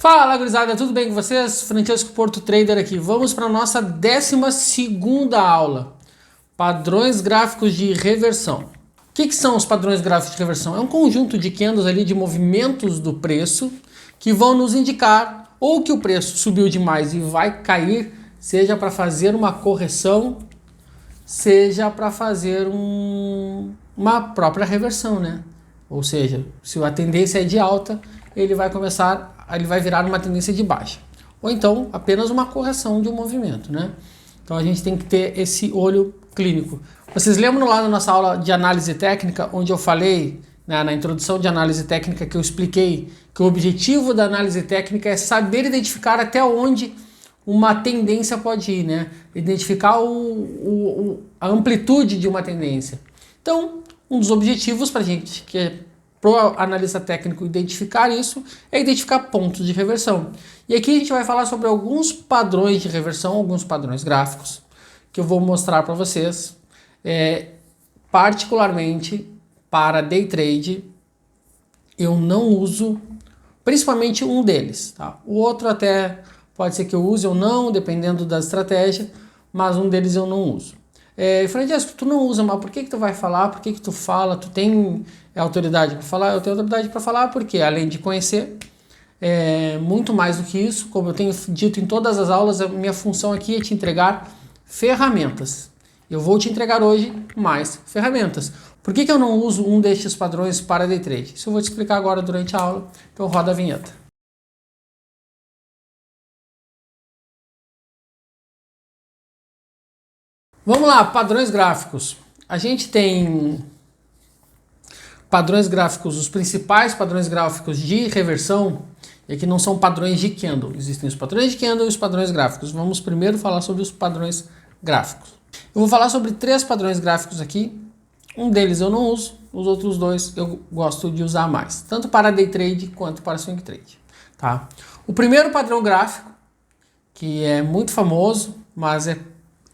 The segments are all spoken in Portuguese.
Fala, gurizada, tudo bem com vocês? Francesco Porto Trader aqui. Vamos para a nossa 12ª aula. Padrões gráficos de reversão. O que são os padrões gráficos de reversão? É um conjunto de candles ali de movimentos do preço que vão nos indicar ou que o preço subiu demais e vai cair, seja para fazer uma correção, seja para fazer uma própria reversão, né? Ou seja, se a tendência é de alta, ele vai virar uma tendência de baixa. Ou então, apenas uma correção de um movimento, né? Então a gente tem que ter esse olho clínico. Vocês lembram lá na nossa aula de análise técnica, onde eu falei, né, na introdução de análise técnica, que eu expliquei que o objetivo da análise técnica é saber identificar até onde uma tendência pode ir, né? Identificar a amplitude de uma tendência. Então, um dos objetivos para a gente, que é para o analista técnico identificar isso, é identificar pontos de reversão. E aqui a gente vai falar sobre alguns padrões de reversão, alguns padrões gráficos, que eu vou mostrar para vocês, particularmente para day trade. Eu não uso, principalmente um deles, tá? O outro até pode ser que eu use ou não, dependendo da estratégia, mas um deles eu não uso. Francesco, tu não usa, mas por que tu vai falar? Por que tu fala? Tu tem autoridade para falar? Eu tenho autoridade para falar porque, além de conhecer, muito mais do que isso, como eu tenho dito em todas as aulas, a minha função aqui é te entregar ferramentas. Eu vou te entregar hoje mais ferramentas. Por que eu não uso um destes padrões para day trade? Isso eu vou te explicar agora durante a aula, então roda a vinheta. Vamos lá, padrões gráficos. A gente tem padrões gráficos, os principais padrões gráficos de reversão, e aqui não são padrões de candle, existem os padrões de candle e os padrões gráficos. Vamos primeiro falar sobre os padrões gráficos. Eu vou falar sobre 3 padrões gráficos aqui, um deles eu não uso, os outros 2 eu gosto de usar mais, tanto para day trade quanto para swing trade. Tá? O primeiro padrão gráfico, que é muito famoso, mas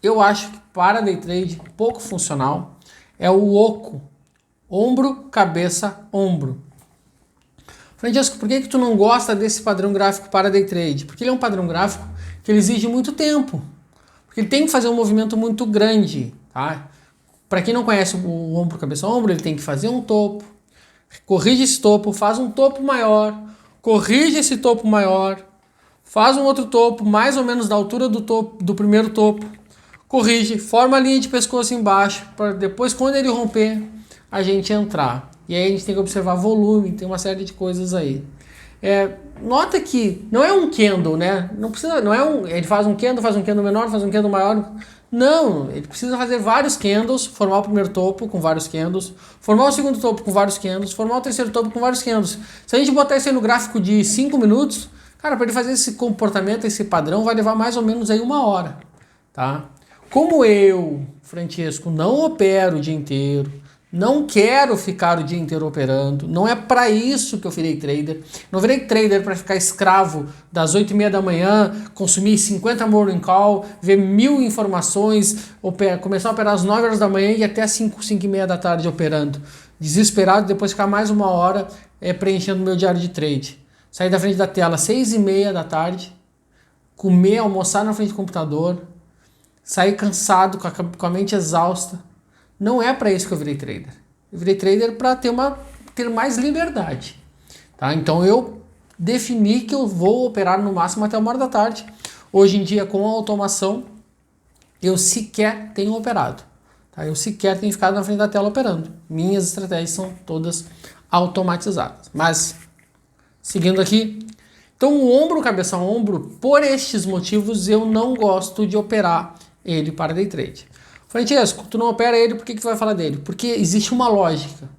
eu acho que para day trade pouco funcional, é o oco, ombro, cabeça, ombro. Francesco, por que tu não gosta desse padrão gráfico para day trade? Porque ele é um padrão gráfico que ele exige muito tempo, porque ele tem que fazer um movimento muito grande, tá? Para quem não conhece o ombro, cabeça, ombro, ele tem que fazer um topo, corrige esse topo, faz um topo maior, corrige esse topo maior, faz um outro topo mais ou menos da altura do primeiro topo, corrige, forma a linha de pescoço embaixo, para depois, quando ele romper, a gente entrar. E aí a gente tem que observar volume, tem uma série de coisas aí. Nota que não é um candle, né? Não precisa, não é ele faz um candle menor, faz um candle maior. Não, ele precisa fazer vários candles, formar o primeiro topo com vários candles, formar o segundo topo com vários candles, formar o terceiro topo com vários candles. Se a gente botar isso aí no gráfico de 5 minutos, cara, para ele fazer esse comportamento, esse padrão, vai levar mais ou menos aí 1 hora, tá? Como eu, Francesco, não opero o dia inteiro, não quero ficar o dia inteiro operando, não é para isso que eu virei trader. Não virei trader para ficar escravo das 8h30 da manhã, consumir 50 morning call, ver 1000 informações, começar a operar às 9 horas da manhã e até 5h30 da tarde operando. Desesperado, depois ficar mais 1 hora preenchendo meu diário de trade. Sair da frente da tela às 6h30 da tarde, comer, almoçar na frente do computador, sair cansado, com a mente exausta. Não é para isso que eu virei trader. Eu virei trader para ter mais liberdade. Tá? Então eu defini que eu vou operar no máximo até 1 hora da tarde. Hoje em dia, com a automação, eu sequer tenho operado. Tá? Eu sequer tenho ficado na frente da tela operando. Minhas estratégias são todas automatizadas. Mas, seguindo aqui. Então o ombro, cabeça, ombro, por estes motivos, eu não gosto de operar ele para day trade. Francesco, tu não opera ele, por que tu vai falar dele? Porque existe uma lógica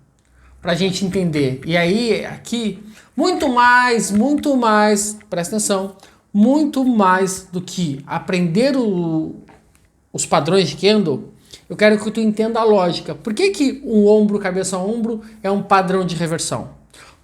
para a gente entender. E aí, aqui, muito mais, presta atenção, muito mais do que aprender os padrões de candle, eu quero que tu entenda a lógica. Por que o ombro, cabeça, ombro é um padrão de reversão?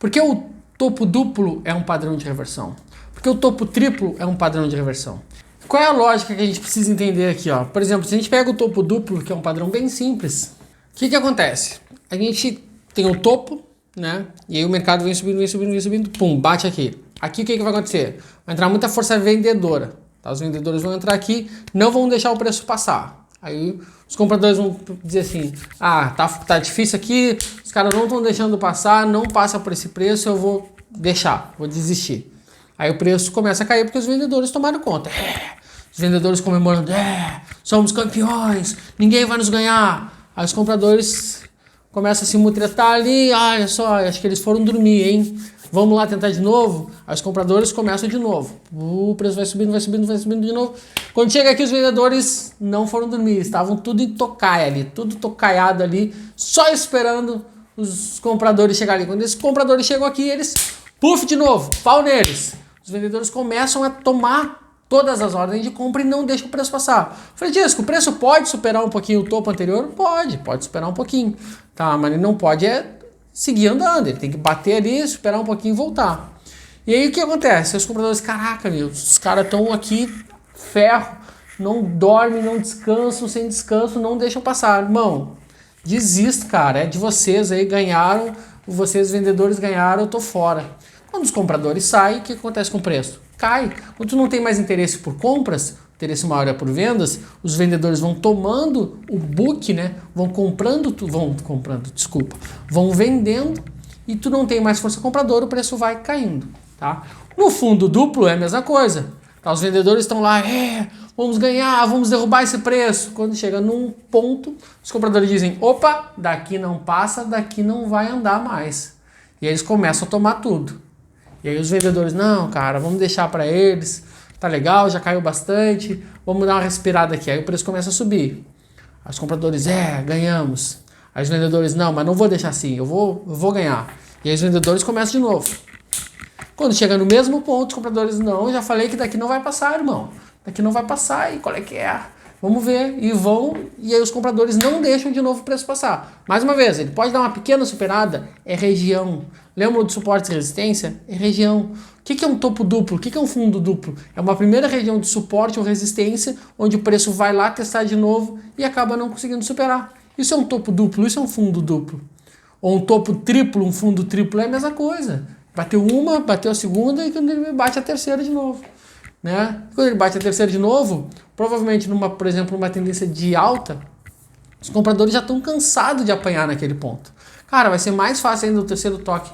Porque o topo duplo é um padrão de reversão? Porque o topo triplo é um padrão de reversão? Qual é a lógica que a gente precisa entender aqui? Ó? Por exemplo, se a gente pega o topo duplo, que é um padrão bem simples, o que acontece? A gente tem o topo, né? E aí o mercado vem subindo, pum, bate aqui. Aqui o que vai acontecer? Vai entrar muita força vendedora. Tá? Os vendedores vão entrar aqui, não vão deixar o preço passar. Aí os compradores vão dizer assim, tá difícil aqui, os caras não estão deixando passar, não passa por esse preço, eu vou deixar, vou desistir. Aí o preço começa a cair porque os vendedores tomaram conta. Os vendedores comemorando, somos campeões, ninguém vai nos ganhar. Aí os compradores começam a se mutretar ali, olha só, acho que eles foram dormir, hein? Vamos lá tentar de novo? Aí os compradores começam de novo. O preço vai subindo, vai subindo, vai subindo de novo. Quando chega aqui, os vendedores não foram dormir, estavam tudo em tocaia ali, tudo tocaiado ali, só esperando os compradores chegarem ali. Quando esses compradores chegam aqui, eles, puf, de novo, pau neles. Os vendedores começam a tomar todas as ordens de compra e não deixam o preço passar. Francisco, o preço pode superar um pouquinho o topo anterior? Pode superar um pouquinho. Tá, mas ele não pode seguir andando, ele tem que bater ali, esperar um pouquinho e voltar. E aí o que acontece? Os compradores, caraca, meu, os caras estão aqui, ferro, não dormem, não descansam, sem descanso, não deixam passar. Irmão, desista, cara, é de vocês aí, ganharam, vocês vendedores ganharam, eu tô fora. Quando os compradores saem, o que acontece com o preço? Cai. Quando tu não tem mais interesse por compras, interesse maior é por vendas, os vendedores vão tomando o book, né? Vão vendendo e tu não tem mais força compradora, o preço vai caindo, tá? No fundo duplo é a mesma coisa. Tá? Os vendedores estão lá, vamos ganhar, vamos derrubar esse preço. Quando chega num ponto, os compradores dizem, opa, daqui não passa, daqui não vai andar mais. E aí eles começam a tomar tudo. E aí os vendedores, não, cara, vamos deixar para eles, tá legal, já caiu bastante, vamos dar uma respirada aqui. Aí o preço começa a subir. Aí os compradores, ganhamos. Aí os vendedores, não, mas não vou deixar assim, eu vou ganhar. E aí os vendedores começam de novo. Quando chega no mesmo ponto, os compradores, não, já falei que daqui não vai passar, irmão. Daqui não vai passar, e qual é que é? Vamos ver, e aí os compradores não deixam de novo o preço passar. Mais uma vez, ele pode dar uma pequena superada, é região. Lembra do suporte e resistência? É região. O que é um topo duplo? O que é um fundo duplo? É uma primeira região de suporte ou resistência, onde o preço vai lá testar de novo e acaba não conseguindo superar. Isso é um topo duplo, isso é um fundo duplo. Ou um topo triplo, um fundo triplo, é a mesma coisa. Bateu uma, bateu a segunda e quando ele bate a terceira de novo. Né? Quando ele bate a terceira de novo, provavelmente, por exemplo, numa tendência de alta, os compradores já estão cansados de apanhar naquele ponto. Cara, vai ser mais fácil ainda no terceiro toque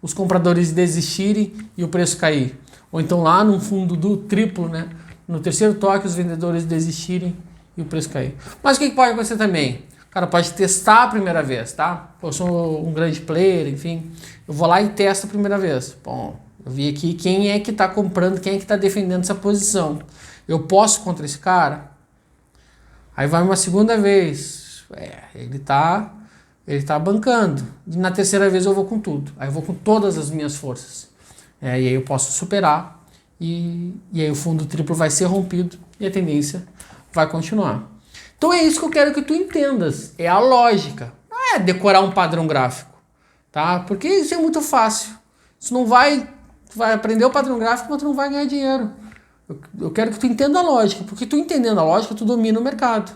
os compradores desistirem e o preço cair. Ou então lá no fundo do triplo, né? No terceiro toque os vendedores desistirem e o preço cair. Mas o que pode acontecer também? O cara pode testar a primeira vez, tá? Eu sou um grande player, enfim. Eu vou lá e testo a primeira vez. Bom, eu vi aqui quem é que está comprando, quem é que está defendendo essa posição. Eu posso contra esse cara? Aí vai uma segunda vez. Ele tá bancando. E na terceira vez eu vou com tudo. Aí eu vou com todas as minhas forças. E aí eu posso superar. E aí o fundo triplo vai ser rompido e a tendência vai continuar. Então é isso que eu quero que tu entendas. É a lógica. Não é decorar um padrão gráfico. Tá? Porque isso é muito fácil. Isso não vai... Tu vai aprender o padrão gráfico, mas tu não vai ganhar dinheiro. Eu quero que tu entenda a lógica. Porque tu entendendo a lógica, tu domina o mercado.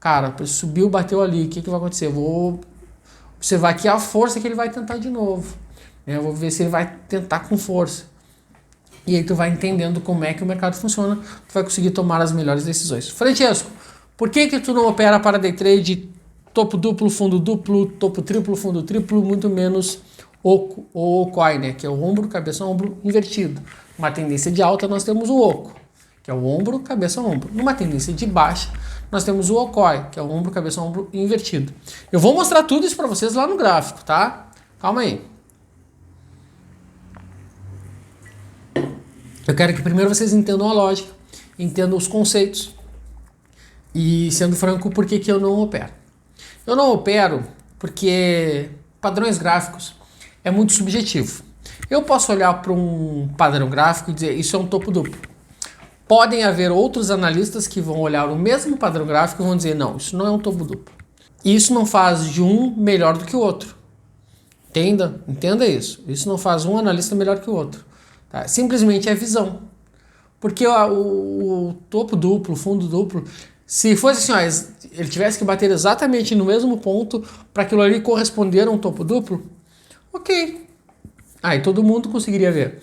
Cara, subiu, bateu ali. O que vai acontecer? Eu vou observar aqui a força que ele vai tentar de novo. Eu vou ver se ele vai tentar com força. E aí tu vai entendendo como é que o mercado funciona. Tu vai conseguir tomar as melhores decisões. Francesco, por que tu não opera para day trade topo duplo, fundo duplo, topo triplo, fundo triplo, muito menos oco ou okoi, né? Que é o ombro, cabeça, ombro invertido. Numa tendência de alta nós temos o oco, que é o ombro, cabeça, ombro. Numa tendência de baixa nós temos o okoi, que é o ombro, cabeça, ombro invertido. Eu vou mostrar tudo isso para vocês lá no gráfico, tá? Calma aí. Eu quero que primeiro vocês entendam a lógica, entendam os conceitos e, sendo franco, por que eu não opero. Eu não opero porque padrões gráficos é muito subjetivo. Eu posso olhar para um padrão gráfico e dizer isso é um topo duplo. Podem haver outros analistas que vão olhar o mesmo padrão gráfico e vão dizer não, isso não é um topo duplo. Isso não faz de um melhor do que o outro. Entenda isso. Isso não faz um analista melhor que o outro. Tá? Simplesmente é visão. Porque o topo duplo, o fundo duplo, se fosse assim, ele tivesse que bater exatamente no mesmo ponto para aquilo ali corresponder a um topo duplo, ok. Aí todo mundo conseguiria ver.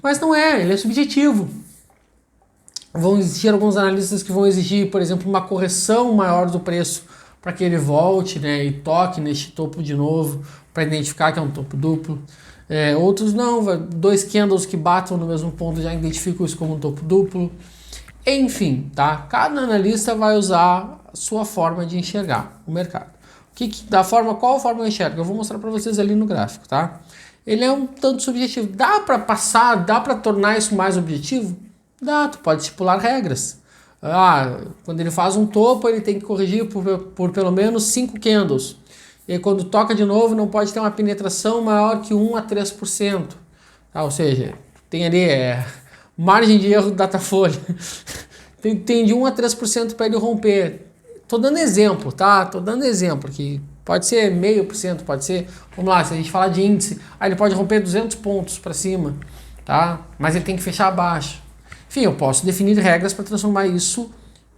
Mas não é, ele é subjetivo. Vão existir alguns analistas que vão exigir, por exemplo, uma correção maior do preço para que ele volte, né, e toque neste topo de novo, para identificar que é um topo duplo. Outros não, 2 candles que batam no mesmo ponto já identificam isso como um topo duplo. Enfim, tá? Cada analista vai usar a sua forma de enxergar o mercado. Qual forma eu enxergo? Eu vou mostrar para vocês ali no gráfico, tá? Ele é um tanto subjetivo. Dá para dá para tornar isso mais objetivo? Dá, tu pode estipular regras. Quando ele faz um topo, ele tem que corrigir por pelo menos 5 candles. E aí, quando toca de novo, não pode ter uma penetração maior que 1 a 3%. Tá? Ou seja, tem ali margem de erro do Datafolha. tem de 1 a 3% para ele romper. Tô dando exemplo, tá? Tô dando exemplo aqui. Pode ser 0,5%, pode ser... Vamos lá, se a gente falar de índice, ele pode romper 200 pontos para cima, tá? Mas ele tem que fechar abaixo. Enfim, eu posso definir regras para transformar isso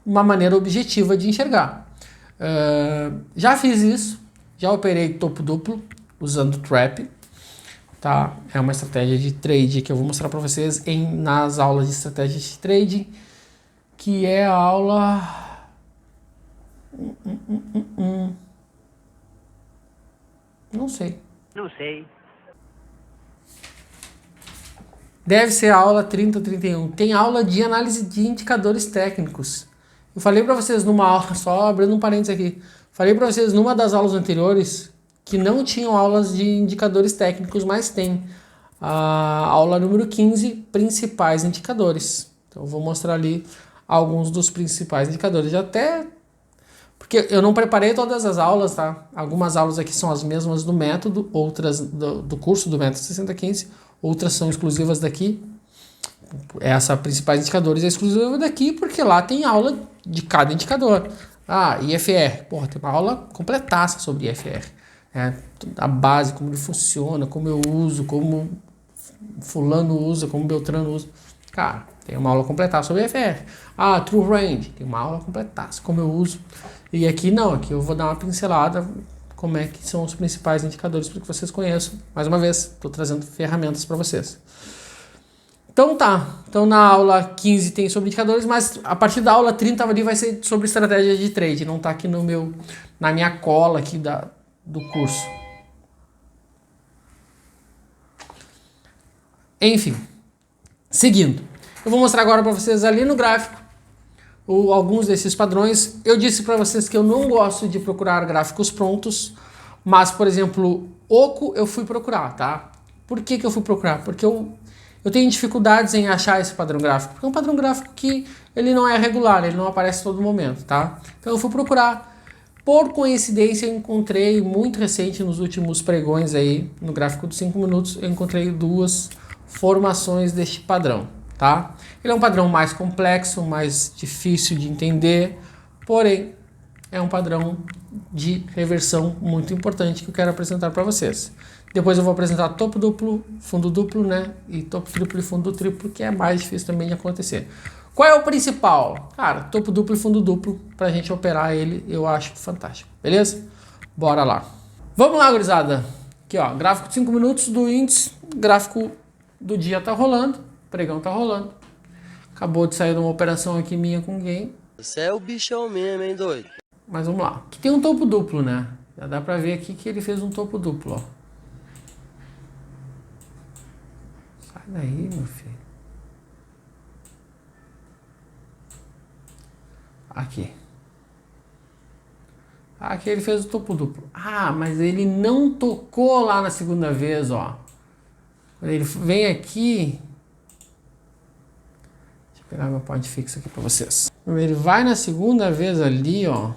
uma maneira objetiva de enxergar. Já fiz isso, já operei topo duplo usando trap, tá? É uma estratégia de trade que eu vou mostrar para vocês nas aulas de estratégia de trading, que é a aula... Não sei. Deve ser a aula 30 ou 31. Tem aula de análise de indicadores técnicos. Eu falei para vocês numa aula, só abrindo um parênteses aqui. Falei para vocês numa das aulas anteriores que não tinham aulas de indicadores técnicos, mas tem a aula número 15, principais indicadores. Então eu vou mostrar ali alguns dos principais indicadores. Porque eu não preparei todas as aulas, tá? Algumas aulas aqui são as mesmas do método, outras do curso do método 6015, outras são exclusivas daqui. Essa principais indicadores é exclusiva daqui porque lá tem aula de cada indicador. IFR, tem uma aula completaça sobre IFR. A base, como ele funciona, como eu uso, como fulano usa, como Beltrano usa. Cara, tem uma aula completaça sobre IFR. True Range, tem uma aula completaça, como eu uso. E aqui não, aqui eu vou dar uma pincelada como é que são os principais indicadores para que vocês conheçam. Mais uma vez, estou trazendo ferramentas para vocês. Então então na aula 15 tem sobre indicadores, mas a partir da aula 30 ali vai ser sobre estratégia de trade, não está aqui na minha cola aqui do curso. Enfim, seguindo. Eu vou mostrar agora para vocês ali no gráfico alguns desses padrões. Eu disse para vocês que eu não gosto de procurar gráficos prontos, mas, por exemplo, oco eu fui procurar, tá? Por que eu fui procurar? Porque eu tenho dificuldades em achar esse padrão gráfico, porque é um padrão gráfico que ele não é regular, ele não aparece a todo momento, tá? Então eu fui procurar. Por coincidência, eu encontrei muito recente, nos últimos pregões aí, no gráfico dos 5 minutos, eu encontrei 2 formações deste padrão, tá? Ele é um padrão mais complexo, mais difícil de entender, porém é um padrão de reversão muito importante que eu quero apresentar para vocês. Depois eu vou apresentar topo duplo, fundo duplo, né? E topo triplo e fundo triplo, que é mais difícil também de acontecer. Qual é o principal? Cara, topo duplo e fundo duplo, pra gente operar ele, eu acho fantástico, beleza? Bora lá. Vamos lá, gurizada. Aqui, ó, gráfico de 5 minutos do índice, gráfico do dia tá rolando, pregão tá rolando. Acabou de sair de uma operação aqui minha com alguém. Você é o bichão mesmo, hein, doido? Mas vamos lá. Aqui tem um topo duplo, né? Já dá pra ver aqui que ele fez um topo duplo, ó. Sai daí, meu filho. Aqui. Aqui ele fez o topo duplo. Mas ele não tocou lá na segunda vez, ó. Ele vem aqui... Deixa eu pegar meu point fixo aqui pra vocês. Ele vai na segunda vez ali, ó.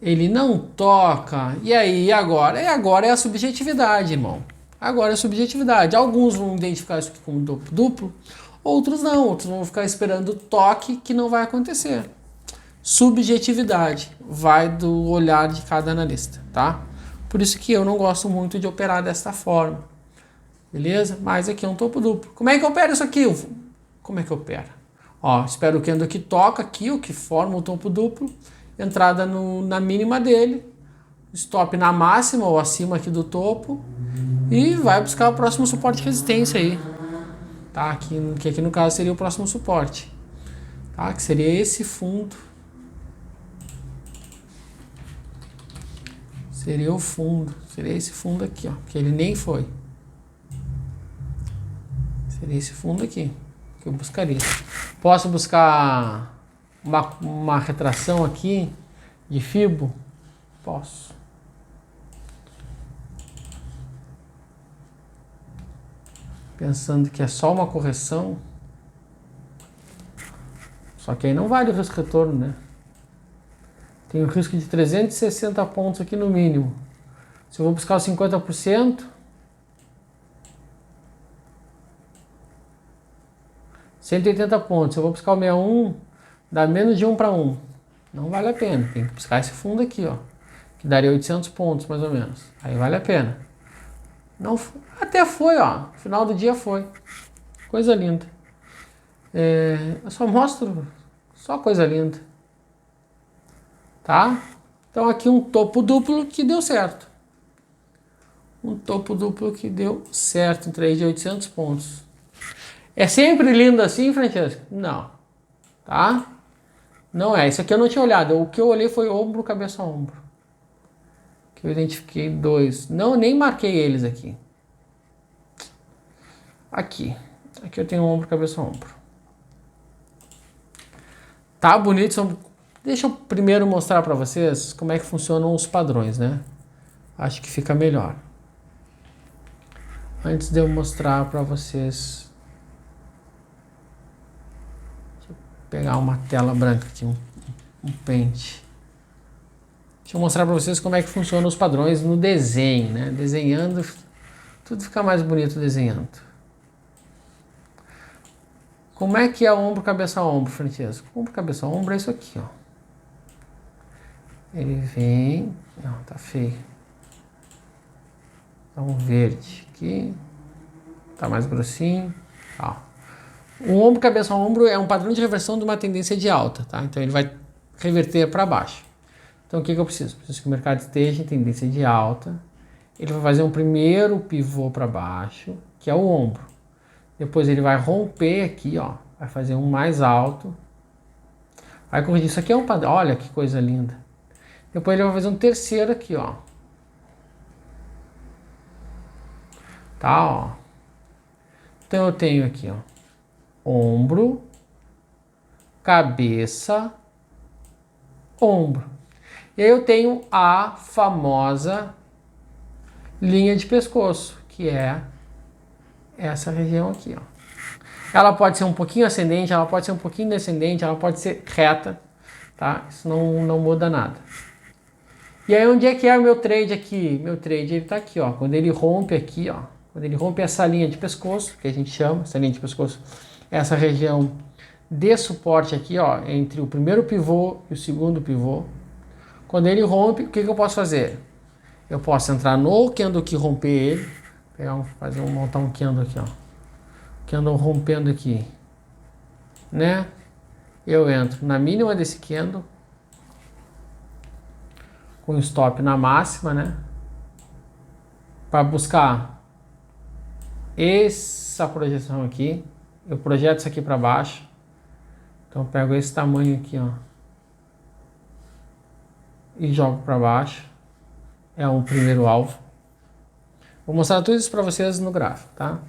Ele não toca. E aí, e agora? E agora é a subjetividade, irmão. Agora é a subjetividade. Alguns vão identificar isso aqui como topo duplo, outros não. Outros vão ficar esperando o toque, que não vai acontecer. Subjetividade vai do olhar de cada analista, tá? Por isso que eu não gosto muito de operar desta forma. Beleza? Mas aqui é um topo duplo. Como é que opera isso aqui? Como é que opera? Ó, espero o candle que toca aqui, o que forma o topo duplo. Entrada na mínima dele. Stop na máxima ou acima aqui do topo. E vai buscar o próximo suporte de resistência aí. Tá? Que aqui no caso seria o próximo suporte. Tá? Que seria esse fundo. Seria o fundo. Seria esse fundo aqui, ó. Que ele nem foi. Seria esse fundo aqui. Que eu buscaria. Posso buscar uma retração aqui de Fibo? Posso. Pensando que é só uma correção. Só que aí não vale o risco retorno, né? Tem o risco de 360 pontos aqui no mínimo. Se eu vou buscar os 50%, 180 pontos. Se eu vou buscar o 61, dá menos de 1 para 1. Não vale a pena. Tem que buscar esse fundo aqui, ó. Que daria 800 pontos, mais ou menos. Aí vale a pena. Não, até foi, ó. No final do dia foi. Coisa linda. Eu só mostro só coisa linda. Tá? Então aqui um topo duplo que deu certo. Um topo duplo que deu certo. Um trade de 800 pontos. É sempre lindo assim, Francesco? Não. Tá? Não é. Isso aqui eu não tinha olhado. O que eu olhei foi ombro, cabeça, ombro. Que eu identifiquei dois. Não, nem marquei eles aqui. Aqui. Aqui eu tenho ombro, cabeça, ombro. Tá bonito. Deixa eu primeiro mostrar para vocês como é que funcionam os padrões, né? Acho que fica melhor. Antes de eu mostrar para vocês... Deixa eu pegar uma tela branca aqui, um pente. Deixa eu mostrar para vocês como é que funcionam os padrões no desenho, né? Desenhando, tudo fica mais bonito desenhando. Como é que é ombro, cabeça, ombro, Francesco? Ombro, cabeça, ombro é isso aqui, ó. Ele vem... Não, tá feio. Tá um verde aqui. Tá mais grossinho. Ó. O ombro, cabeça, ombro é um padrão de reversão de uma tendência de alta, tá? Então ele vai reverter para baixo. Então o que eu preciso? Preciso que o mercado esteja em tendência de alta. Ele vai fazer um primeiro pivô para baixo, que é o ombro. Depois ele vai romper aqui, ó. Vai fazer um mais alto. Vai corrigir. Isso aqui é um padrão. Olha que coisa linda. Depois ele vai fazer um terceiro aqui, ó. Tá, ó. Então eu tenho aqui, ó. Ombro, cabeça, ombro. E aí eu tenho a famosa linha de pescoço, que é essa região aqui, ó. Ela pode ser um pouquinho ascendente, ela pode ser um pouquinho descendente, ela pode ser reta, tá? Isso não muda nada. E aí onde é que é o meu trade aqui? Meu trade ele tá aqui, ó. Quando ele rompe aqui, ó. Quando ele rompe essa linha de pescoço, que a gente chama, essa linha de pescoço, essa região de suporte aqui, ó, entre o primeiro pivô e o segundo pivô. Quando ele rompe, o que eu posso fazer? Eu posso entrar no candle que romper ele, montar um candle aqui, ó. Candle rompendo aqui, né? Eu entro na mínima desse candle, com stop na máxima, né? Para buscar essa projeção aqui. Eu projeto isso aqui para baixo. Então eu pego esse tamanho aqui, ó, e jogo para baixo. É um primeiro alvo. Vou mostrar tudo isso para vocês no gráfico, tá?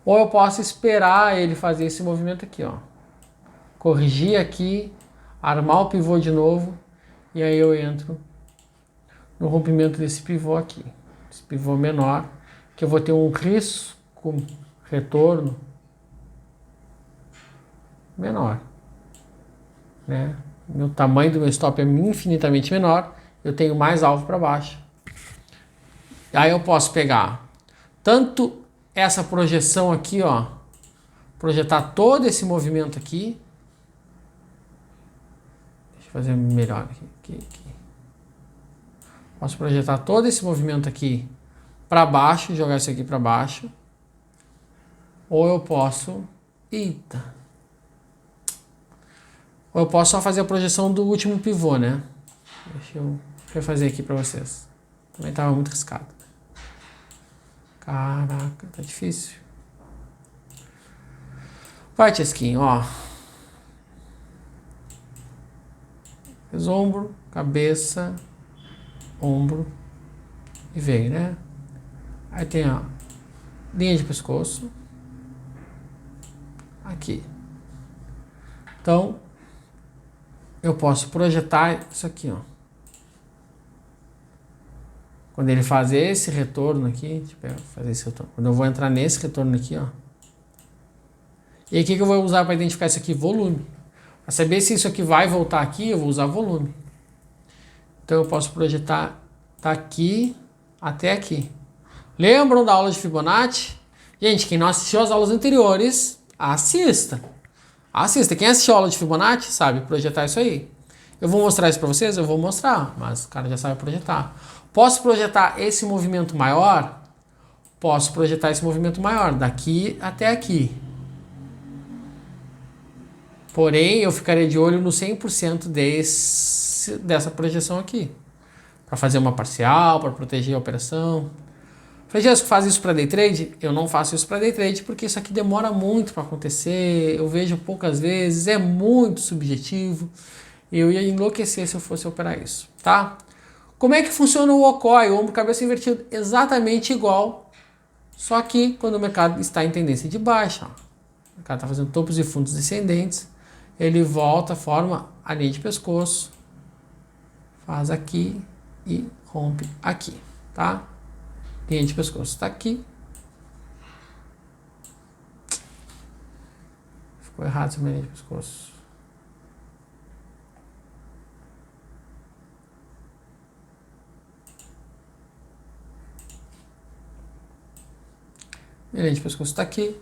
Ou eu posso esperar ele fazer esse movimento aqui, ó. Corrigir aqui, armar o pivô de novo, e aí eu entro no rompimento desse pivô aqui. Esse pivô menor, que eu vou ter um risco retorno menor, né? O tamanho do meu stop é infinitamente menor, eu tenho mais alvo para baixo. Aí eu posso pegar tanto essa projeção aqui, ó, projetar todo esse movimento aqui. Deixa eu fazer melhor aqui. Posso projetar todo esse movimento aqui para baixo, jogar isso aqui para baixo. Ou eu posso... Eita! Ou eu posso só fazer a projeção do último pivô, né? Deixa eu refazer aqui para vocês. Também estava muito arriscado. Caraca, tá difícil. Vai, Tiesquinho, ó. Fez ombro, cabeça, ombro e veio, né? Aí tem a linha de pescoço. Aqui. Então, eu posso projetar isso aqui, ó. Quando ele faz esse retorno aqui, deixa eu fazer esse retorno. Quando eu vou entrar nesse retorno aqui, ó. E aí, o que eu vou usar para identificar isso aqui? Volume. Para saber se isso aqui vai voltar aqui, eu vou usar volume. Então, eu posso projetar daqui até aqui. Lembram da aula de Fibonacci? Gente, quem não assistiu às aulas anteriores, assista. Assista. Quem assistiu a aula de Fibonacci sabe projetar isso aí. Eu vou mostrar isso para vocês? Eu vou mostrar, mas o cara já sabe projetar. Posso projetar esse movimento maior? Posso projetar esse movimento maior, daqui até aqui. Porém, eu ficaria de olho no 100% dessa projeção aqui. Para fazer uma parcial, para proteger a operação. Francesco, faz isso para day trade? Eu não faço isso para day trade porque isso aqui demora muito para acontecer. Eu vejo poucas vezes, é muito subjetivo. Eu ia enlouquecer se eu fosse operar isso, tá? Como é que funciona o OCOI, o ombro cabeça invertido? Exatamente igual, só que quando o mercado está em tendência de baixa, ó. O mercado está fazendo topos e fundos descendentes, ele volta, forma a linha de pescoço, faz aqui e rompe aqui, tá? Linha de pescoço está aqui. Ficou errado essa linha de pescoço. Linha de pescoço está aqui.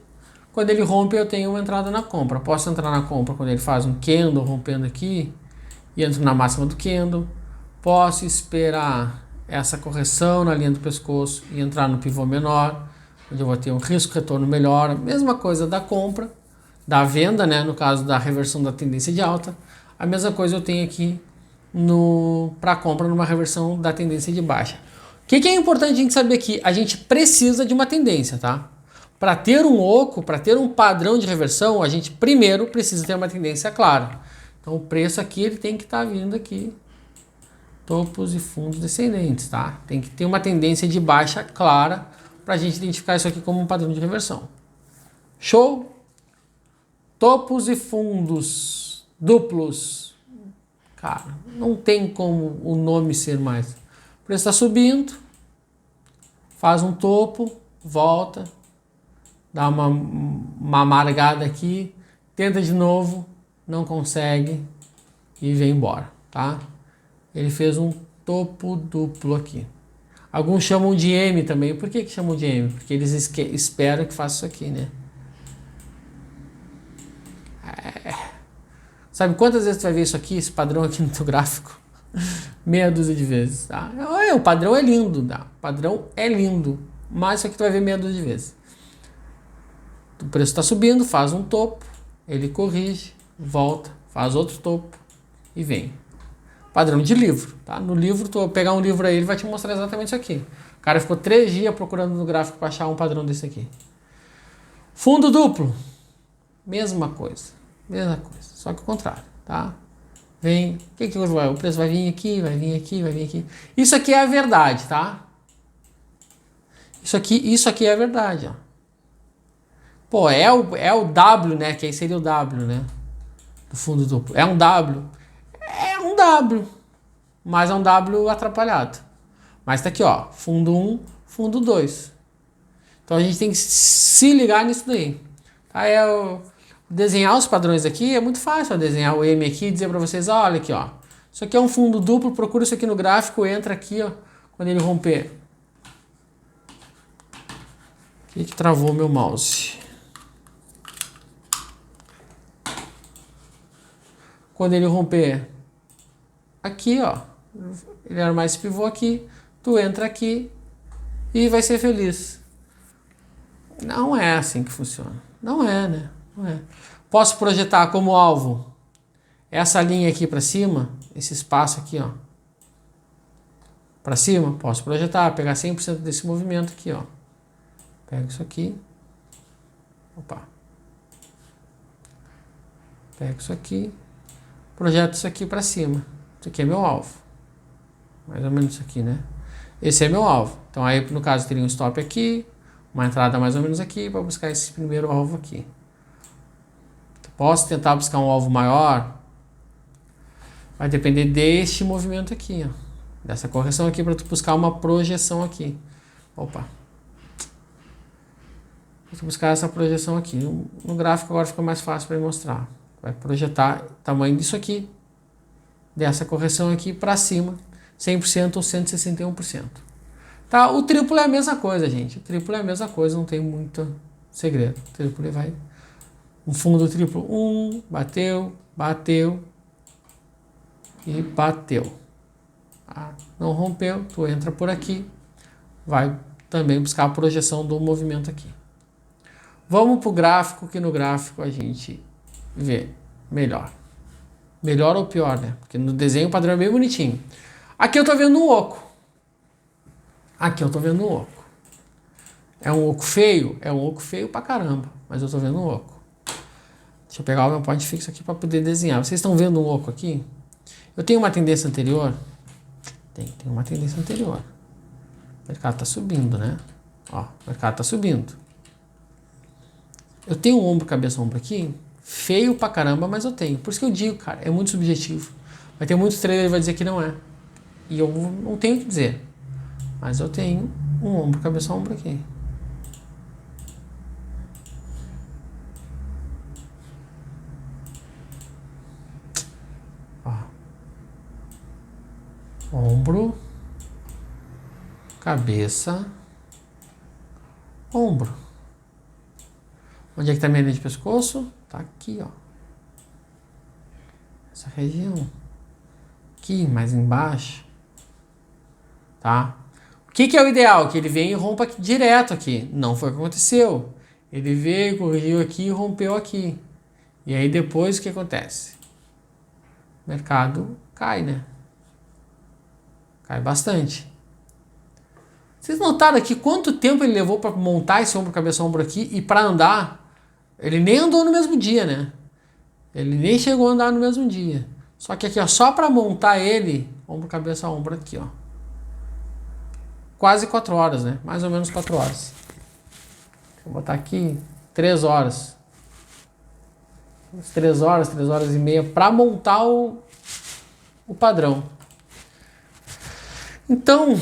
Quando ele rompe, eu tenho uma entrada na compra. Posso entrar na compra quando ele faz um candle rompendo aqui e entro na máxima do candle. Posso esperar essa correção na linha do pescoço e entrar no pivô menor, onde eu vou ter um risco-retorno melhor. Mesma coisa da compra, da venda, né? No caso da reversão da tendência de alta. A mesma coisa eu tenho aqui para compra numa reversão da tendência de baixa. O que é importante a gente saber aqui? A gente precisa de uma tendência, tá? Para ter um oco, para ter um padrão de reversão, a gente primeiro precisa ter uma tendência clara. Então o preço aqui ele tem que estar vindo aqui, topos e fundos descendentes, tá? Tem que ter uma tendência de baixa clara para a gente identificar isso aqui como um padrão de reversão. Show? Topos e fundos duplos. Cara, não tem como o nome ser mais. O preço está subindo, faz um topo, volta, dá uma amargada aqui, tenta de novo, não consegue e vem embora, tá? Ele fez um topo duplo aqui. Alguns chamam de M também. Por que chamam de M? Porque eles esperam que faça isso aqui, né? Sabe quantas vezes tu vai ver isso aqui, esse padrão aqui no teu gráfico? Meia dúzia de vezes, tá? O padrão é lindo, tá? O padrão é lindo, mas isso aqui tu vai ver meia dúzia de vezes. O preço está subindo, faz um topo, ele corrige, volta, faz outro topo e vem. Padrão de livro, tá? No livro, tu pegar um livro aí, ele vai te mostrar exatamente isso aqui. O cara ficou 3 dias procurando no gráfico para achar um padrão desse aqui. Fundo duplo, mesma coisa, só que o contrário, tá? Vem, o preço vai vir aqui, vai vir aqui, vai vir aqui. Isso aqui é a verdade, tá? Isso aqui é a verdade, ó. Pô, é o W, né? Que aí seria o W, né? Do fundo duplo. É um W. É um W. Mas é um W atrapalhado. Mas tá aqui, ó. Fundo 1, fundo 2. Então a gente tem que se ligar nisso daí. Tá? Desenhar os padrões aqui é muito fácil. Ó, desenhar o M aqui e dizer pra vocês, olha aqui, ó. Isso aqui é um fundo duplo. Procura isso aqui no gráfico. Entra aqui, ó. Quando ele romper. Aqui que travou meu mouse. Quando ele romper aqui, ó, ele armar esse pivô aqui, tu entra aqui e vai ser feliz. Não é assim que funciona. Não é, né? Não é. Posso projetar como alvo essa linha aqui para cima, esse espaço aqui, ó, para cima? Posso projetar, pegar 100% desse movimento aqui, ó. Pego isso aqui. Opa. Pego isso aqui. Projeto isso aqui para cima. Isso aqui é meu alvo. Mais ou menos isso aqui, né? Esse é meu alvo. Então aí, no caso, teria um stop aqui, uma entrada mais ou menos aqui, para buscar esse primeiro alvo aqui. Posso tentar buscar um alvo maior? Vai depender deste movimento aqui, ó. Dessa correção aqui, para tu buscar uma projeção aqui. Opa. Vou buscar essa projeção aqui. No gráfico agora fica mais fácil para mostrar. Vai projetar o tamanho disso aqui, dessa correção aqui para cima, 100% ou 161%. Tá? O triplo é a mesma coisa, gente. O triplo é a mesma coisa, não tem muito segredo. O triplo vai no fundo do triplo, bateu, bateu e bateu. Ah, não rompeu, tu entra por aqui, vai também buscar a projeção do movimento aqui. Vamos para o gráfico, que no gráfico a gente vê melhor. Melhor ou pior, né? Porque no desenho o padrão é bem bonitinho. Aqui eu tô vendo um oco. Aqui eu tô vendo um oco. É um oco feio? É um oco feio pra caramba. Mas eu tô vendo um oco. Deixa eu pegar o meu point fixo aqui para poder desenhar. Vocês estão vendo um oco aqui? Eu tenho uma tendência anterior? Tem uma tendência anterior. O mercado tá subindo, né? Ó, o mercado tá subindo. Eu tenho um ombro, cabeça, ombro aqui. Feio pra caramba, mas eu tenho. Por isso que eu digo, cara, é muito subjetivo. Vai ter muitos traders que vai dizer que não é. E eu não tenho o que dizer. Mas eu tenho um ombro, cabeça, ombro aqui. Ó. Ombro, cabeça, ombro. Onde é que tá minha linha de pescoço? Tá aqui, ó. Essa região. Aqui, mais embaixo. Tá? O que é o ideal? Que ele venha e rompa aqui, direto aqui. Não foi o que aconteceu. Ele veio, corrigiu aqui e rompeu aqui. E aí depois o que acontece? O mercado cai, né? Cai bastante. Vocês notaram aqui quanto tempo ele levou para montar esse ombro, cabeça, ombro aqui e para andar? Ele nem andou no mesmo dia, né? Ele nem chegou a andar no mesmo dia. Só que aqui, ó, só para montar ele, ombro, cabeça, ombro aqui, ó. Quase 4 horas, né? Mais ou menos 4 horas. Vou botar aqui 3 horas. 3 horas, 3 horas e meia para montar o padrão. Então,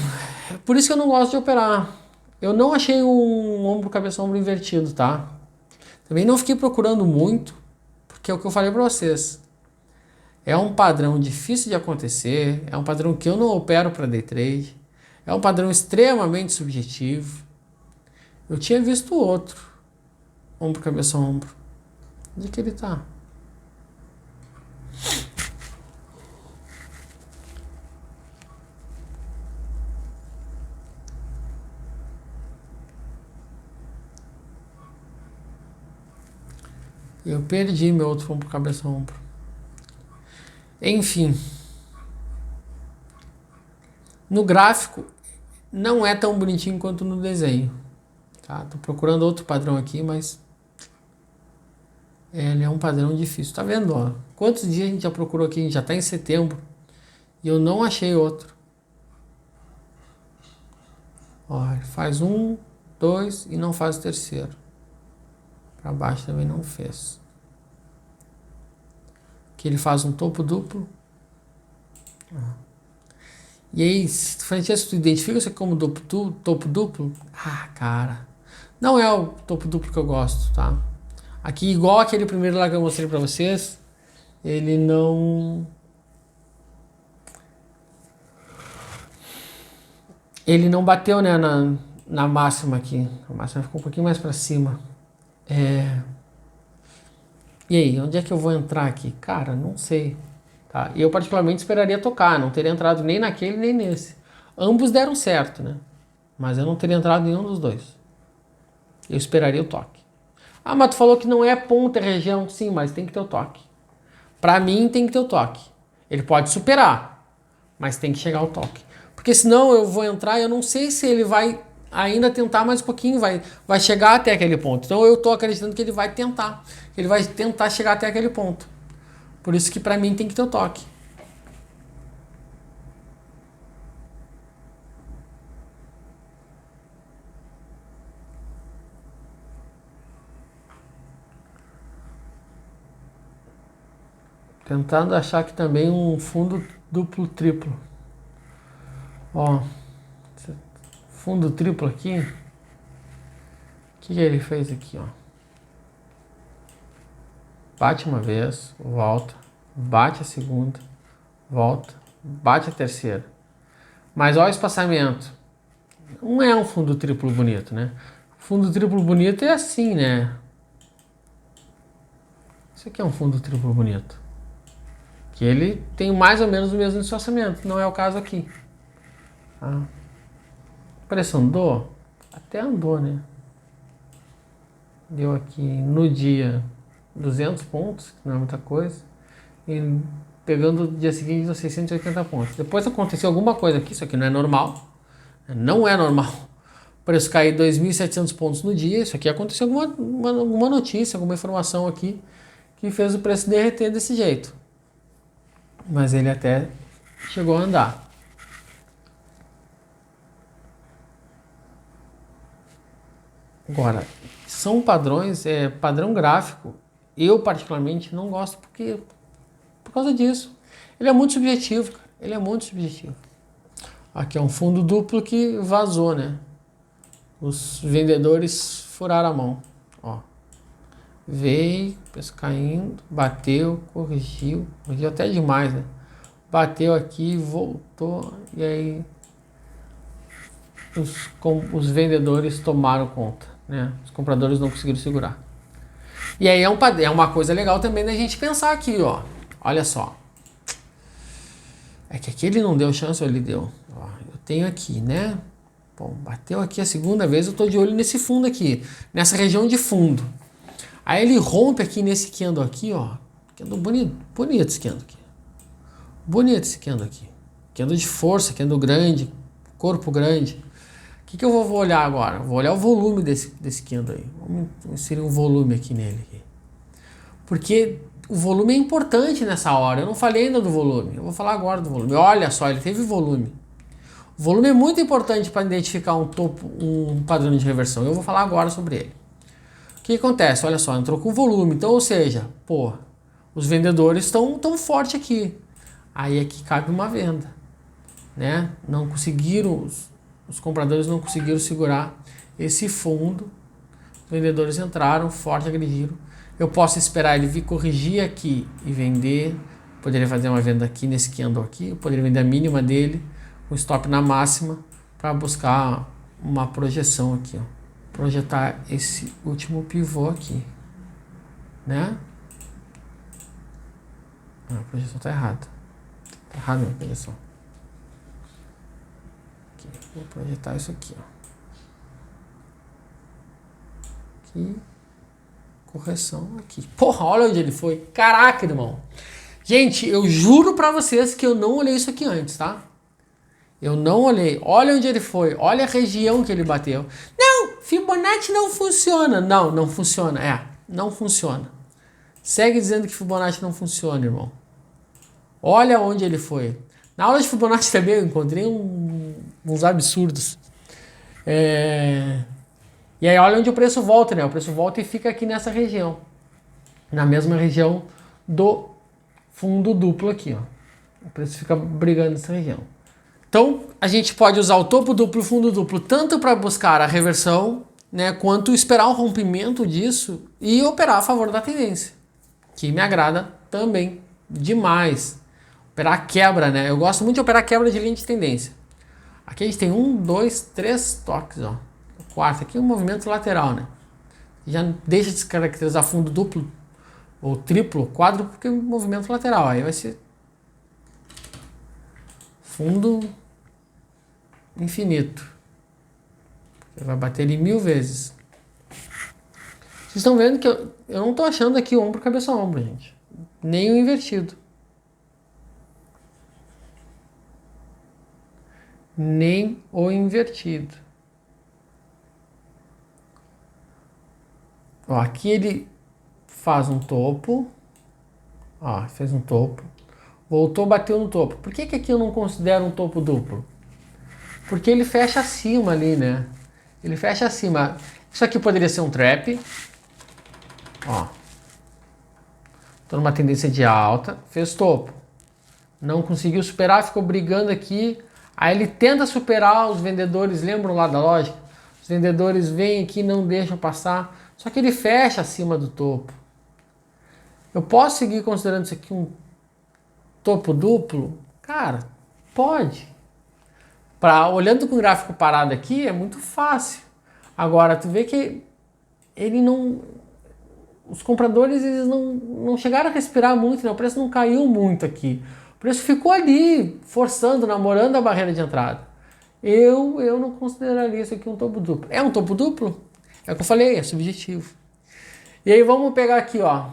por isso que eu não gosto de operar. Eu não achei um ombro, cabeça, ombro invertido, tá? Também não fiquei procurando muito, porque é o que eu falei para vocês. É um padrão difícil de acontecer, é um padrão que eu não opero para day trade, é um padrão extremamente subjetivo. Eu tinha visto outro, ombro, cabeça, ombro. Onde é que ele tá? Eu perdi meu outro ombro, cabeça, ombro. Enfim. No gráfico, não é tão bonitinho quanto no desenho. Tá? Tô procurando outro padrão aqui, mas ele é um padrão difícil. Tá vendo? Ó? Quantos dias a gente já procurou aqui? A gente já tá em setembro. E eu não achei outro. Ó, ele faz 1, 2 e não faz o terceiro. Para baixo também não fez. Aqui ele faz um topo duplo. E aí, Francesco, tu identifica isso aqui como topo duplo? Ah, cara. Não é o topo duplo que eu gosto, tá? Aqui, igual aquele primeiro lá que eu mostrei pra vocês, ele não... Ele não bateu, né, na máxima aqui. A máxima ficou um pouquinho mais pra cima. E aí, onde é que eu vou entrar aqui? Cara, não sei. Tá? E eu particularmente esperaria tocar, não teria entrado nem naquele nem nesse. Ambos deram certo, né? Mas eu não teria entrado em nenhum dos dois. Eu esperaria o toque. Ah, mas tu falou que não é ponta, é região. Sim, mas tem que ter o toque. Pra mim tem que ter o toque. Ele pode superar, mas tem que chegar o toque. Porque senão eu vou entrar e eu não sei se ele vai ainda tentar mais um pouquinho, vai chegar até aquele ponto. Então eu estou acreditando que ele vai tentar chegar até aquele ponto. Por isso que para mim tem que ter o toque. Tentando achar aqui também um fundo duplo triplo. Ó, fundo triplo aqui. O que ele fez aqui, ó? Bate uma vez, volta, bate a segunda, volta, bate a terceira. Mas olha o espaçamento. Não é um fundo triplo bonito, né? Fundo triplo bonito é assim, né? Isso aqui é um fundo triplo bonito. Que ele tem mais ou menos o mesmo espaçamento. Não é o caso aqui. Tá? O preço andou? Até andou, né? Deu aqui no dia 200 pontos, que não é muita coisa. E pegando o dia seguinte deu 680 pontos. Depois aconteceu alguma coisa aqui, isso aqui não é normal. Não é normal. O preço cair 2.700 pontos no dia. Isso aqui aconteceu alguma notícia, alguma informação aqui que fez o preço derreter desse jeito. Mas ele até chegou a andar. Agora, são padrões, padrão gráfico, eu particularmente não gosto por causa disso. Ele é muito subjetivo, cara. Ele é muito subjetivo. Aqui é um fundo duplo que vazou, né? Os vendedores furaram a mão. Ó. Veio, preço caindo, bateu, corrigiu até demais, né? Bateu aqui, voltou, e aí os vendedores tomaram conta, né? Os compradores não conseguiram segurar. E aí é uma coisa legal também da gente pensar aqui, ó. Olha só. É que aqui ele não deu chance, ou ele deu. Ó, eu tenho aqui, né? Bom, bateu aqui a segunda vez, eu tô de olho nesse fundo aqui, nessa região de fundo. Aí ele rompe aqui nesse candle aqui, ó. Candle bonito, bonito esse candle aqui. Bonito esse candle aqui. Candle de força, candle grande, corpo grande. O que eu vou olhar agora? Vou olhar o volume desse candle aí. Vamos inserir um volume aqui nele. Aqui. Porque o volume é importante nessa hora. Eu não falei ainda do volume. Eu vou falar agora do volume. Olha só, ele teve volume. O volume é muito importante para identificar um padrão de reversão. Eu vou falar agora sobre ele. O que acontece? Olha só, entrou com volume. Então, ou seja, pô, os vendedores estão tão forte aqui. Aí é que cabe uma venda, né? Não conseguiram, os compradores não conseguiram segurar esse fundo. Os vendedores entraram forte, agrediram. Eu posso esperar ele vir corrigir aqui e vender. Poderia fazer uma venda aqui nesse candle aqui. Eu poderia vender a mínima dele, um stop na máxima, para buscar uma projeção aqui, ó. Projetar esse último pivô aqui, né? A projeção tá errada. Tá errada a minha projeção. Aqui, vou projetar isso aqui, ó. Aqui. Correção aqui. Porra, olha onde ele foi. Caraca, irmão. Gente, eu juro pra vocês que eu não olhei isso aqui antes, tá? Eu não olhei. Olha onde ele foi. Olha a região que ele bateu. Não, Fibonacci não funciona. Não, não funciona. Não funciona. Segue dizendo que Fibonacci não funciona, irmão. Olha onde ele foi. Na aula de Fibonacci também eu encontrei uns absurdos. E aí olha onde o preço volta, né? O preço volta e fica aqui nessa região. Na mesma região do fundo duplo aqui, ó. O preço fica brigando nessa região. Então, a gente pode usar o topo duplo e o fundo duplo tanto para buscar a reversão, né, quanto esperar o rompimento disso e operar a favor da tendência, que me agrada também demais. Operar quebra, né? Eu gosto muito de operar quebra de linha de tendência. Aqui a gente tem 1, 2, 3 toques, ó. O quarto aqui é um movimento lateral, né? Já deixa de se caracterizar fundo duplo ou triplo, quádruplo, porque é um movimento lateral. Aí vai ser fundo infinito. Você vai bater ele 1000 vezes. Vocês estão vendo que eu não estou achando aqui ombro, cabeça, ombro, gente. Nem o invertido. Nem o invertido. Ó, aqui ele faz um topo. Ó, fez um topo. Voltou, bateu no topo. Por que aqui eu não considero um topo duplo? Porque ele fecha acima ali, né? Ele fecha acima. Isso aqui poderia ser um trap. Ó. Tô numa tendência de alta. Fez topo. Não conseguiu superar, ficou brigando aqui. Aí ele tenta superar os vendedores. Lembram lá da lógica? Os vendedores vêm aqui e não deixam passar. Só que ele fecha acima do topo. Eu posso seguir considerando isso aqui um topo duplo? Cara, pode. Olhando com o gráfico parado aqui, é muito fácil. Agora, tu vê que ele não... Os compradores eles não chegaram a respirar muito, né? O preço não caiu muito aqui. O preço ficou ali, forçando, namorando a barreira de entrada. Eu não consideraria isso aqui um topo duplo. É um topo duplo? É o que eu falei, é subjetivo. E aí vamos pegar aqui, ó.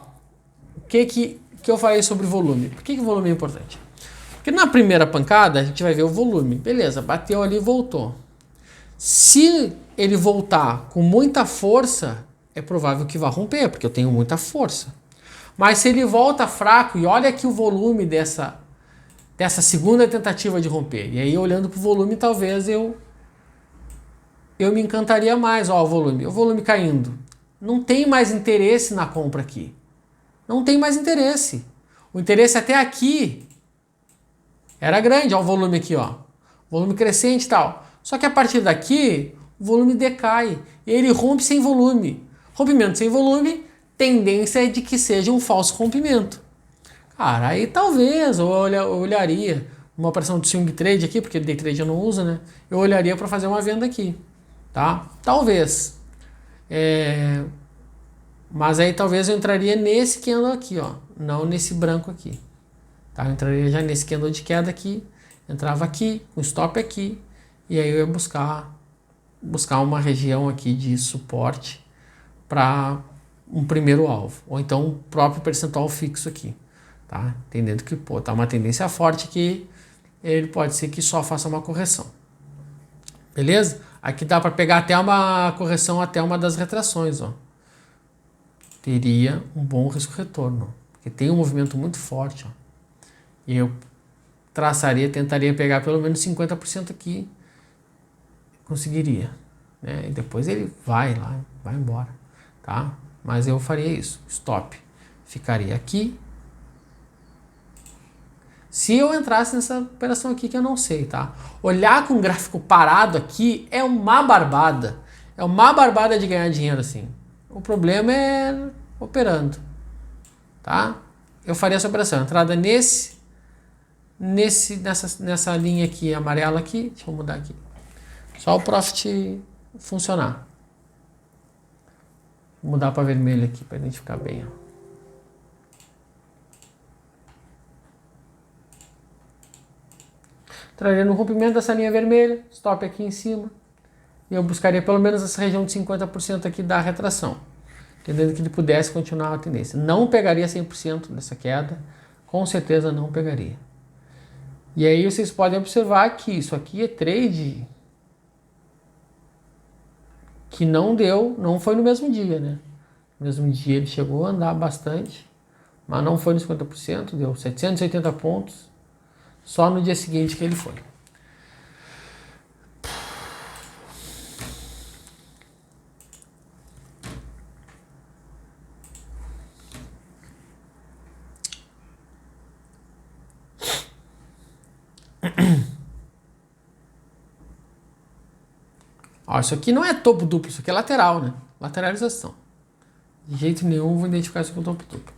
O que eu falei sobre volume? Por que o volume é importante? Porque na primeira pancada a gente vai ver o volume. Beleza, bateu ali e voltou. Se ele voltar com muita força, é provável que vá romper, porque eu tenho muita força. Mas se ele volta fraco, e olha aqui o volume dessa segunda tentativa de romper. E aí olhando para o volume, talvez eu me encantaria mais. Ó, o volume caindo. Não tem mais interesse na compra aqui. Não tem mais interesse. O interesse até aqui era grande, ó, o volume aqui, ó. Volume crescente e tal. Só que a partir daqui, o volume decai. E ele rompe sem volume. Rompimento sem volume, tendência é de que seja um falso rompimento. Cara, aí talvez eu olharia uma operação de swing trade aqui, porque day trade eu não uso, né? Eu olharia para fazer uma venda aqui, tá? Talvez. Mas aí talvez eu entraria nesse candle aqui, ó. Não nesse branco aqui. Tá? Eu entraria já nesse candle de queda aqui. Entrava aqui, com stop aqui. E aí eu ia buscar uma região aqui de suporte para um primeiro alvo. Ou então o próprio percentual fixo aqui. Tá? Entendendo que tá uma tendência forte que ele pode ser que só faça uma correção. Beleza? Aqui dá para pegar até uma correção até uma das retrações, ó. Teria um bom risco-retorno, porque tem um movimento muito forte, ó. E eu tentaria pegar pelo menos 50% aqui, conseguiria, né? E depois ele vai embora, tá? Mas eu faria isso, stop, ficaria aqui. Se eu entrasse nessa operação aqui que eu não sei, tá? Olhar com o gráfico parado aqui é uma barbada, de ganhar dinheiro assim. O problema é operando, tá? Eu faria essa operação, entrada nessa linha aqui, amarela aqui, deixa eu mudar aqui. Só o profit funcionar. Vou mudar para vermelho aqui para identificar bem, ó. Entraria no rompimento dessa linha vermelha, stop aqui em cima. E eu buscaria pelo menos essa região de 50% aqui da retração, entendendo que ele pudesse continuar a tendência. Não pegaria 100% dessa queda, com certeza não pegaria. E aí vocês podem observar que isso aqui é trade que não foi no mesmo dia, né? No mesmo dia ele chegou a andar bastante, mas não foi nos 50%, deu 780 pontos, só no dia seguinte que ele foi. Ó, isso aqui não é topo duplo, isso aqui é lateral, né? Lateralização. De jeito nenhum vou identificar isso com topo duplo.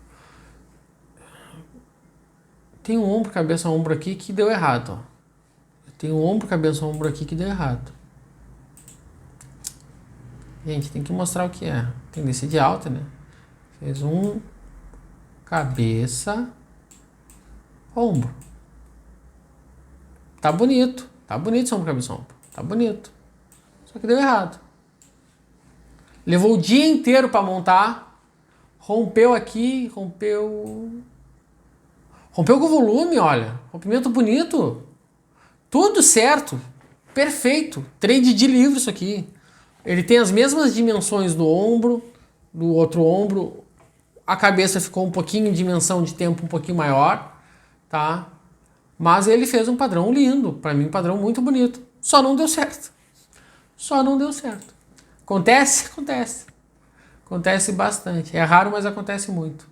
Tem um ombro, cabeça, ombro aqui que deu errado, ó. Tem um ombro, cabeça, ombro aqui que deu errado. Gente, tem que mostrar o que é. Tendência de alta, né? Fez um cabeça, ombro. Tá bonito esse ombro, cabeça, ombro. Tá bonito. Só que deu errado. Levou o dia inteiro para montar. Rompeu aqui, rompeu com volume, olha. Rompimento bonito. Tudo certo. Perfeito. Trade de livro isso aqui. Ele tem as mesmas dimensões do ombro, do outro ombro, a cabeça ficou um pouquinho, dimensão de tempo um pouquinho maior, tá? Mas ele fez um padrão lindo, para mim um padrão muito bonito. Só não deu certo. Só não deu certo. Acontece? Acontece. Acontece bastante. É raro, mas acontece muito.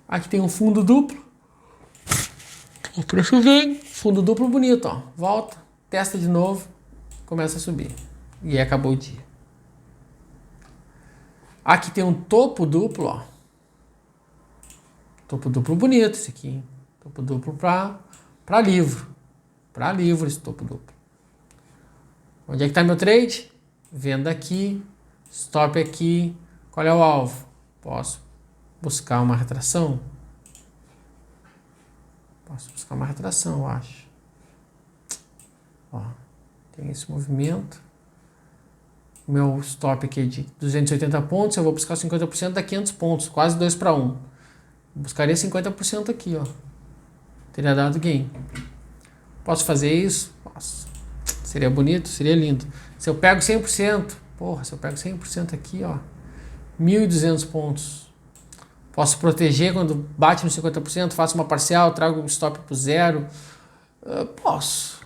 Aqui tem um fundo duplo. O preço vem. Fundo duplo bonito, ó. Volta, testa de novo, começa a subir. E acabou o dia. Aqui tem um topo duplo, ó. Topo duplo bonito esse aqui, hein? Topo duplo para livro. Para livro esse topo duplo. Onde é que tá meu trade? Venda aqui, stop aqui. Qual é o alvo? Posso buscar uma retração? Posso buscar uma retração, eu acho. Ó, tem esse movimento. O meu stop aqui é de 280 pontos, eu vou buscar 50%, dá 500 pontos, quase 2 para 1. Buscaria 50% aqui, ó. Teria dado gain. Posso fazer isso? Posso. Seria bonito? Seria lindo. Se eu pego 100%, porra, se eu pego 100% aqui, ó, 1.200 pontos. Posso proteger quando bate no 50%, faço uma parcial, trago o stop pro zero. Posso.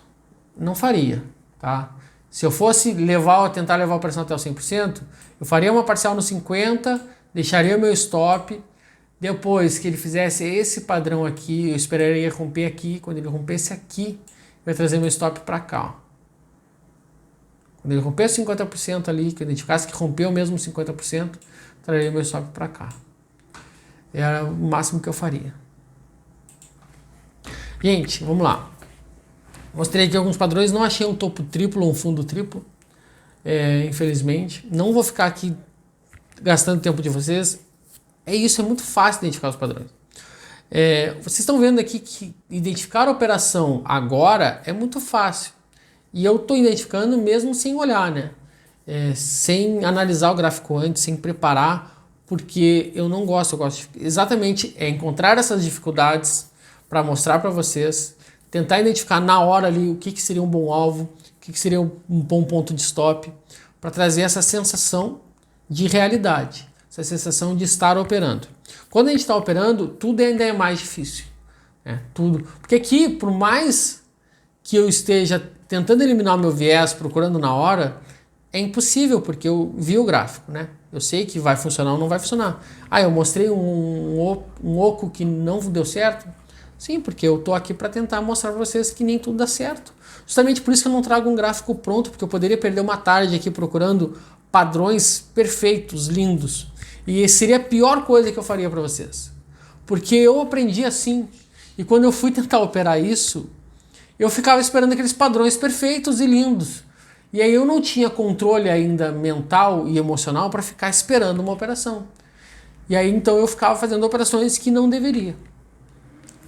Não faria, tá? Se eu fosse tentar levar a operação até o 100%, eu faria uma parcial no 50%, deixaria o meu stop. Depois que ele fizesse esse padrão aqui, eu esperaria romper aqui. Quando ele rompesse aqui, eu ia trazer meu stop para cá, ó. Quando ele rompesse 50% ali, que eu identificasse que rompeu mesmo 50%, traria meu stop para cá. Era o máximo que eu faria. Gente, vamos lá. Mostrei aqui alguns padrões, não achei um topo triplo ou um fundo triplo, infelizmente. Não vou ficar aqui gastando tempo de vocês. É isso, é muito fácil identificar os padrões. Vocês estão vendo aqui que identificar a operação agora é muito fácil. E eu estou identificando mesmo sem olhar, né? Sem analisar o gráfico antes, sem preparar, porque eu não gosto. Eu gosto exatamente encontrar essas dificuldades para mostrar para vocês, tentar identificar na hora ali o que seria um bom alvo, o que seria um bom ponto de stop, para trazer essa sensação de realidade, essa sensação de estar operando. Quando a gente está operando, tudo ainda é mais difícil. Tudo. Porque aqui, por mais que eu esteja tentando eliminar o meu viés, procurando na hora, é impossível, porque eu vi o gráfico, né? Eu sei que vai funcionar ou não vai funcionar. Eu mostrei um oco que não deu certo. Sim, porque eu tô aqui para tentar mostrar para vocês que nem tudo dá certo. Justamente por isso que eu não trago um gráfico pronto, porque eu poderia perder uma tarde aqui procurando padrões perfeitos, lindos. E seria a pior coisa que eu faria para vocês. Porque eu aprendi assim. E quando eu fui tentar operar isso, eu ficava esperando aqueles padrões perfeitos e lindos. E aí eu não tinha controle ainda mental e emocional para ficar esperando uma operação. E aí então eu ficava fazendo operações que não deveria.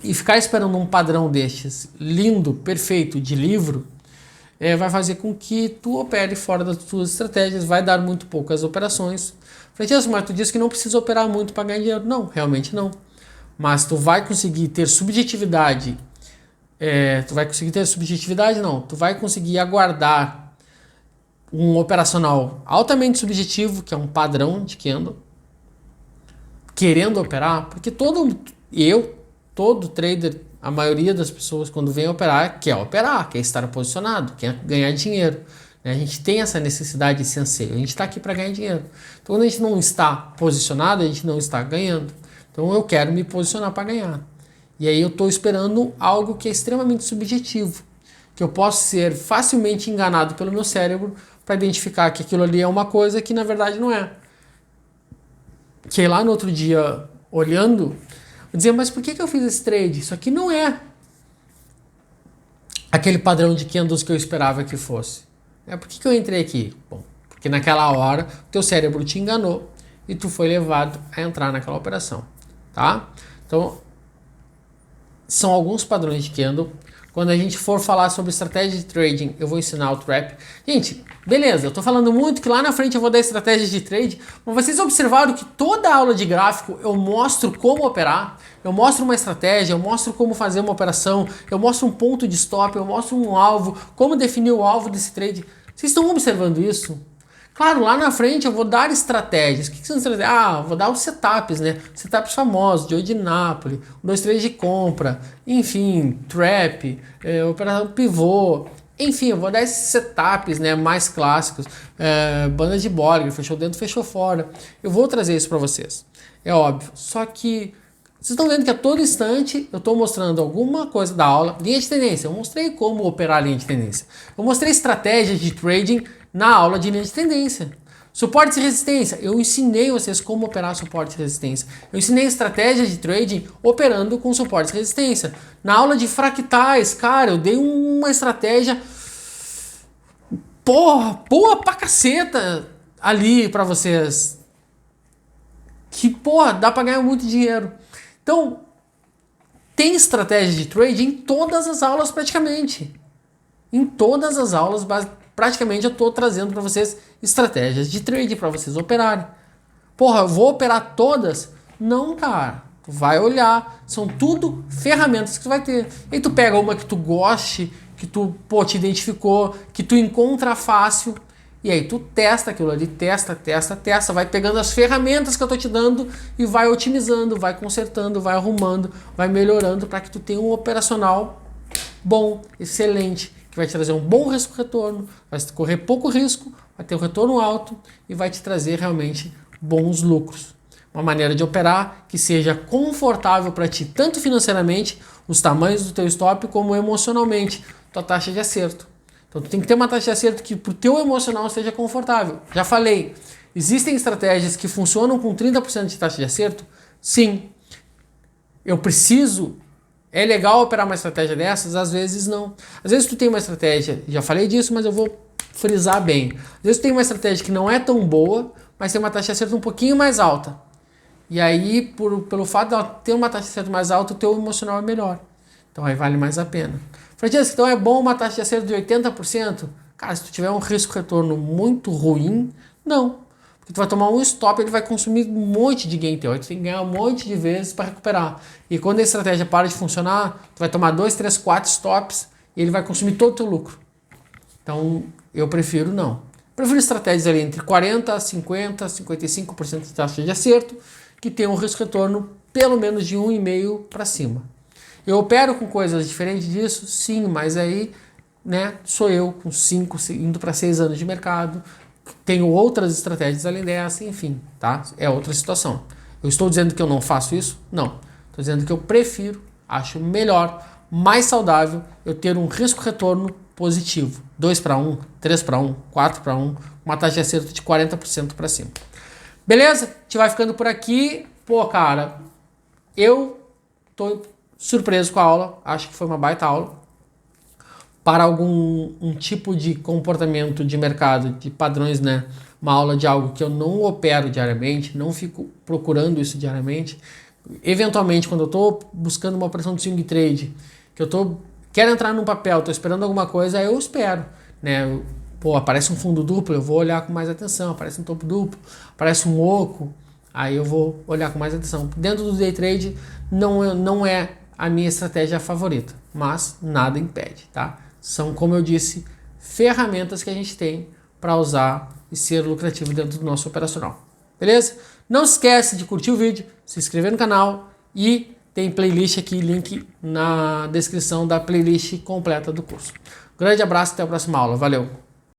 E ficar esperando um padrão destes, lindo, perfeito, de livro, vai fazer com que tu opere fora das tuas estratégias, vai dar muito poucas operações. Francesco, mas tu disse que não precisa operar muito para ganhar dinheiro. Não, realmente não. Mas tu vai conseguir ter subjetividade. Tu vai conseguir aguardar um operacional altamente subjetivo, que é um padrão de candle, querendo operar, porque todo trader, a maioria das pessoas quando vem operar, quer estar posicionado, quer ganhar dinheiro. A gente tem essa necessidade de ser anseio, a gente está aqui para ganhar dinheiro. Então quando a gente não está posicionado, a gente não está ganhando. Então eu quero me posicionar para ganhar. E aí eu estou esperando algo que é extremamente subjetivo, que eu posso ser facilmente enganado pelo meu cérebro para identificar que aquilo ali é uma coisa que na verdade não é. Que lá no outro dia, olhando, eu dizia, mas por que eu fiz esse trade? Isso aqui não é aquele padrão de candles que eu esperava que fosse. Por que eu entrei aqui? Bom, porque naquela hora o teu cérebro te enganou e tu foi levado a entrar naquela operação, tá? Então, são alguns padrões de candle. Quando a gente for falar sobre estratégia de trading, eu vou ensinar o trap. Gente, beleza, eu tô falando muito que lá na frente eu vou dar estratégias de trade, mas vocês observaram que toda aula de gráfico eu mostro como operar, eu mostro uma estratégia, eu mostro como fazer uma operação, eu mostro um ponto de stop, eu mostro um alvo, como definir o alvo desse trade. Vocês estão observando isso? Claro, lá na frente eu vou dar estratégias. O que são estratégias? Ah, vou dar os setups, né? Setups famosos, de 8 de Napoli, 1, 2, 3 de compra, enfim, trap, operação pivô. Enfim, eu vou dar esses setups, né, mais clássicos, banda de Bollinger, fechou dentro, fechou fora. Eu vou trazer isso para vocês, é óbvio. Só que vocês estão vendo que a todo instante eu estou mostrando alguma coisa da aula. Linha de tendência, eu mostrei como operar a linha de tendência. Eu mostrei estratégias de trading na aula de linha de tendência. Suporte e resistência, eu ensinei vocês como operar suporte e resistência. Eu ensinei estratégias de trading operando com suporte e resistência. Na aula de fractais, cara, eu dei uma estratégia boa pra caceta ali pra vocês. Que, dá pra ganhar muito dinheiro. Então, tem estratégia de trading em todas as aulas praticamente. Em todas as aulas, praticamente eu estou trazendo para vocês estratégias de trade para vocês operarem. Eu vou operar todas? Não, cara. Tu vai olhar, são tudo ferramentas que tu vai ter. E aí tu pega uma que tu goste, que tu te identificou, que tu encontra fácil, e aí tu testa aquilo ali, testa, vai pegando as ferramentas que eu tô te dando e vai otimizando, vai consertando, vai arrumando, vai melhorando para que tu tenha um operacional bom, excelente, que vai te trazer um bom risco-retorno, vai correr pouco risco, vai ter um retorno alto e vai te trazer realmente bons lucros. Uma maneira de operar que seja confortável para ti, tanto financeiramente, os tamanhos do teu stop, como emocionalmente, tua taxa de acerto. Então tu tem que ter uma taxa de acerto que pro teu emocional seja confortável. Já falei, existem estratégias que funcionam com 30% de taxa de acerto? Sim. Eu preciso... É legal operar uma estratégia dessas? Às vezes não. Às vezes tu tem uma estratégia, já falei disso, mas eu vou frisar bem. Às vezes tu tem uma estratégia que não é tão boa, mas tem uma taxa de acerto um pouquinho mais alta. E aí, pelo fato de ela ter uma taxa de acerto mais alta, o teu emocional é melhor. Então aí vale mais a pena. Francesco, então é bom uma taxa de acerto de 80%? Cara, se tu tiver um risco-retorno muito ruim, não. Porque tu vai tomar um stop, ele vai consumir um monte de gain teu. Aí tu tem que ganhar um monte de vezes para recuperar. E quando a estratégia para de funcionar, tu vai tomar 2, 3, 4 stops e ele vai consumir todo o teu lucro. Então, eu prefiro não. Prefiro estratégias ali entre 40%, 50%, 55% de taxa de acerto, que tem um risco-retorno pelo menos de 1,5 para cima. Eu opero com coisas diferentes disso? Sim, mas aí, né, sou eu com 5, indo para 6 anos de mercado, tenho outras estratégias além dessa, enfim, tá? É outra situação. Eu estou dizendo que eu não faço isso? Não. Estou dizendo que eu prefiro, acho melhor, mais saudável eu ter um risco-retorno positivo. 2 para 1, 3 para 1, 4 para 1, uma taxa de acerto de 40% para cima. Beleza? A gente vai ficando por aqui. Cara, eu tô surpreso com a aula, acho que foi uma baita aula. Para um tipo de comportamento de mercado, de padrões, né? Uma aula de algo que eu não opero diariamente, não fico procurando isso diariamente. Eventualmente, quando eu estou buscando uma operação de swing trade, que quero entrar num papel, estou esperando alguma coisa, eu espero, né? Aparece um fundo duplo, eu vou olhar com mais atenção. Aparece um topo duplo, aparece um oco, aí eu vou olhar com mais atenção. Dentro do day trade não é a minha estratégia favorita, mas nada impede, tá? São, como eu disse, ferramentas que a gente tem para usar e ser lucrativo dentro do nosso operacional. Beleza? Não esquece de curtir o vídeo, se inscrever no canal e tem playlist aqui, link na descrição da playlist completa do curso. Grande abraço, até a próxima aula. Valeu!